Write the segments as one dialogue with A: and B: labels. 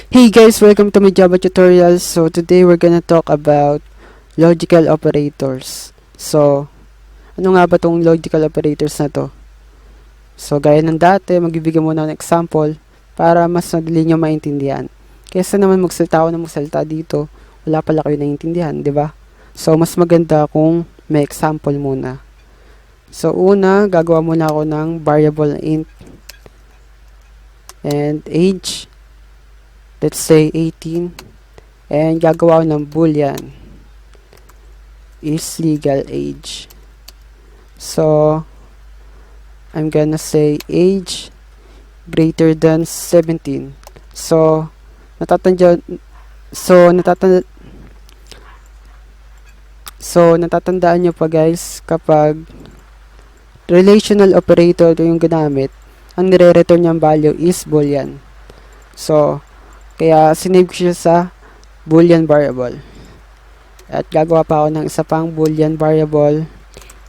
A: Hey guys, welcome to my Java tutorial. So today we're gonna talk about logical operators. So, ano nga ba tong logical operators na to? So, gaya ng dati, magbibigay muna ng example para mas madali nyo maintindihan. Kesa naman magsalita ako ng magsalita dito, wala pala kayo naiintindihan, di ba? So, mas maganda kung may example muna. So, una, gagawa muna ako ng variable int and age. Let's say 18, and gagawa ko ng boolean is legal age. So I'm gonna say age greater than 17. So natatandaan nyo pa guys, kapag relational operator yung ginamit, ang nire-return niyang value is boolean. So kaya sinave ko siya sa boolean variable. At gagawa pa ako ng isa pang boolean variable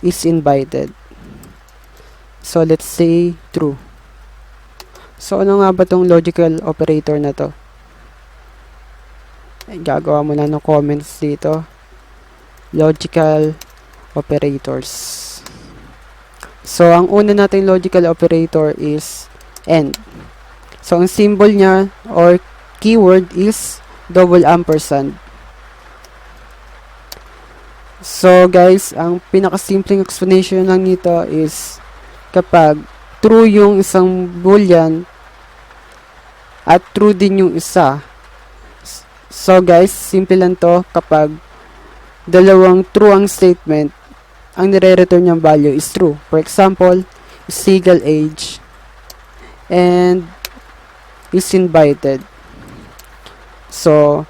A: is invited. So let's say true. So ano nga ba tong logical operator na to? Gagawa muna ng comments dito. Logical operators. So ang una nating logical operator is AND. So ang symbol niya or keyword is double ampersand. So guys, ang pinakasimpleng explanation lang nito is kapag true yung isang boolean at true din yung isa. So guys, simple lang to. Kapag dalawang true ang statement, ang nire-return niyang value is true. For example, is legal age and is invited. So,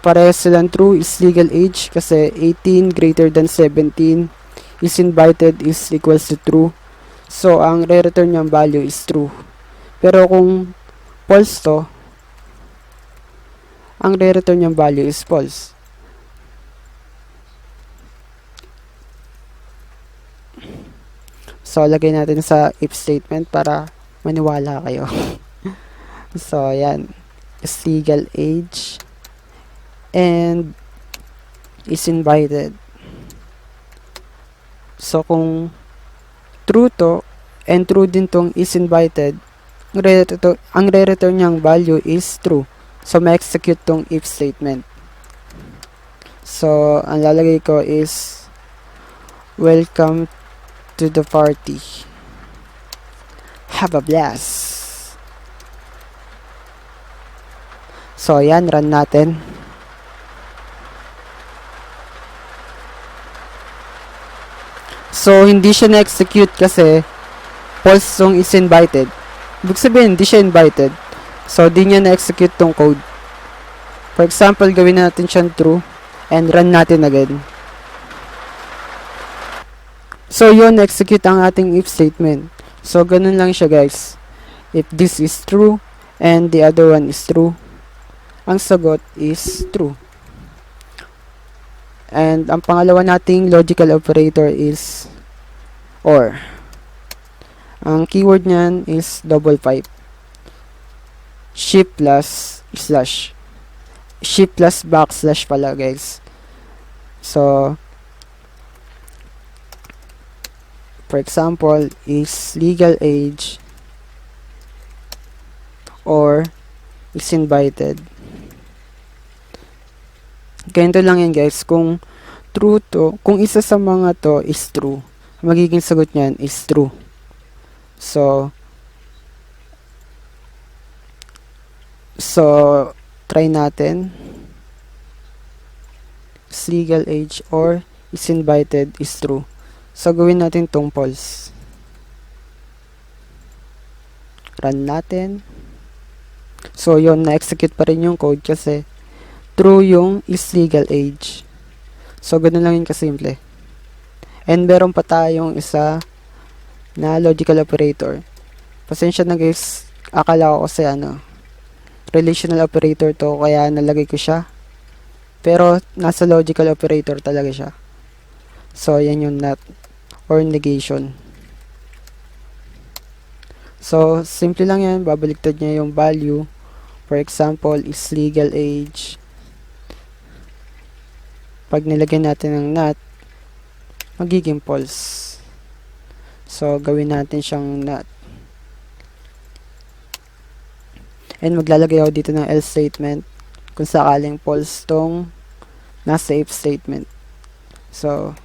A: parehas silang true is legal age kasi 18 greater than 17 is invited is equals to true. So, ang re-return niyang value is true. Pero kung false to, ang re-return niyang value is false. So, lagay natin sa if statement para maniwala kayo. So, yan. Is legal age and is invited. So kung true to and true din tong is invited, ang re-return niyang value is true. So ma-execute tong if statement. So ang lalagay ko is welcome to the party. Have a blast. So, ayan, run natin. So, hindi siya na-execute kasi false yung is invited. Ibig sabihin, hindi siya invited. So, di niya na-execute tong code. For example, gawin natin siyang true and run natin again. So, yun, na-execute ang ating if statement. So, ganun lang siya guys. If this is true and the other one is true, ang sagot is true. And ang pangalawa nating logical operator is OR. Ang keyword niyan is double pipe. Shift plus slash. Shift plus backslash pala guys. So, for example, is legal age or is invited. Ganito lang yan guys, kung true to, kung isa sa mga to is true, magiging sagot niyan is true. So try natin. Is legal age or is invited is true. So gawin natin tong false. Run natin. So yun, na-execute pa rin yung code kasi true yung is legal age. So, ganun lang yung kasimple. And meron pa tayong isa na logical operator. Pasensya na guys, akala ko kasi relational operator to, kaya nalagay ko siya. Pero, nasa logical operator talaga siya. So, yan yung not or negation. So, simple lang yan. Babaliktad niya yung value For example, is legal age. Pag nilagyan natin ng not, magiging false. So, gawin natin siyang not. And maglalagay ako dito ng else statement kung sakaling false tong nasa if statement. So,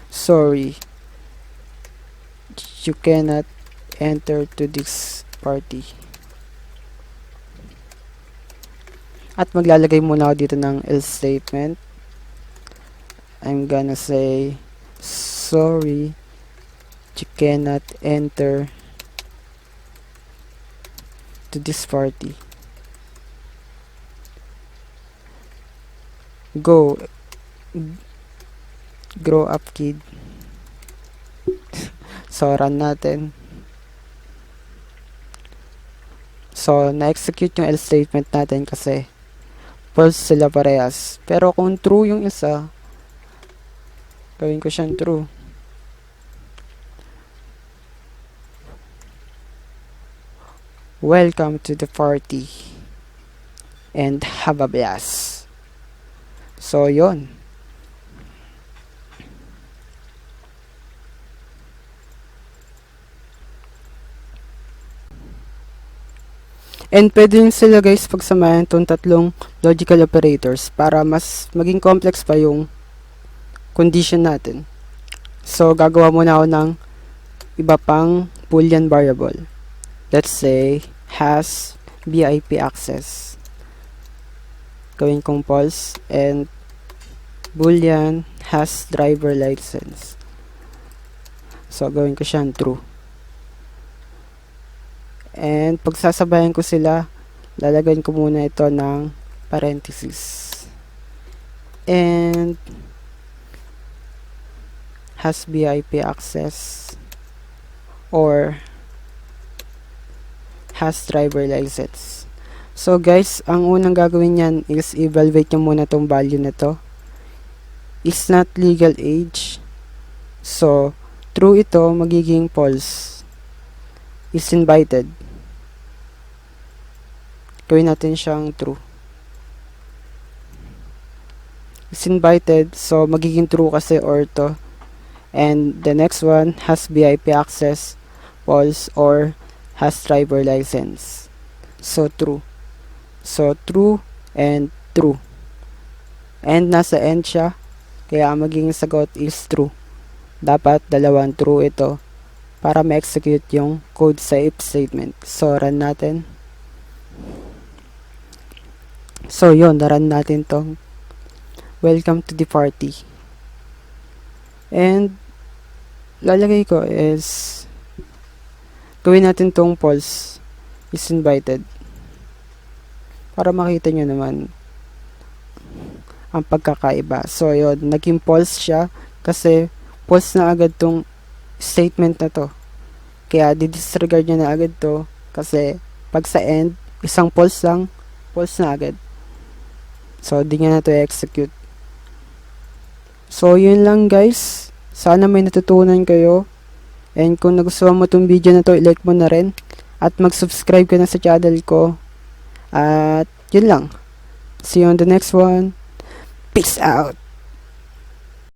A: sorry, you cannot enter to this party. At maglalagay muna ako dito ng else statement. I'm gonna say, sorry, you cannot enter to this party. Go, grow up kid. So, run natin. So, na-execute yung else statement natin kasi false sila parehas. Pero kung true yung isa, gawin ko siyang true. Welcome to the party and have a blast. So, yon. And pwede rin sila guys pagsamahin itong tatlong logical operators para mas maging complex pa yung condition natin. So, gagawa muna ako ng iba pang boolean variable. Let's say, has VIP access. Gawin kong false and boolean has driver license. So, gawin ko siyang true. And pagsasabayan ko sila, lalagyan ko muna ito ng parenthesis. And has VIP access or has driver license. So guys, ang unang gagawin niyan is evaluate nyo muna tong value na to. Is not legal age. So, true ito, magiging false. Is invited. Gawin natin siyang true. Is invited, so magiging true kasi or to. And the next one has VIP access, false, or has driver license. So true. So true and true. And nasa end siya, kaya ang magiging sagot is true. Dapat dalawang true ito para ma-execute yung code sa if statement. So run natin. So yun, na-run natin tong welcome to the party. And lalagay ko is gawin natin tong false is invited para makita nyo naman ang pagkakaiba. So yun, naging false siya kasi false na agad tong statement na to. Kaya di-disregard nyo na agad to kasi pag sa end, isang false lang, false na agad. So, di nga na to execute. So, yun lang guys. Sana may natutunan kayo. And kung nagustuhan mo tong video na to, i-like mo na rin. At mag-subscribe ka na sa channel ko. At yun lang. See you on the next one. Peace out!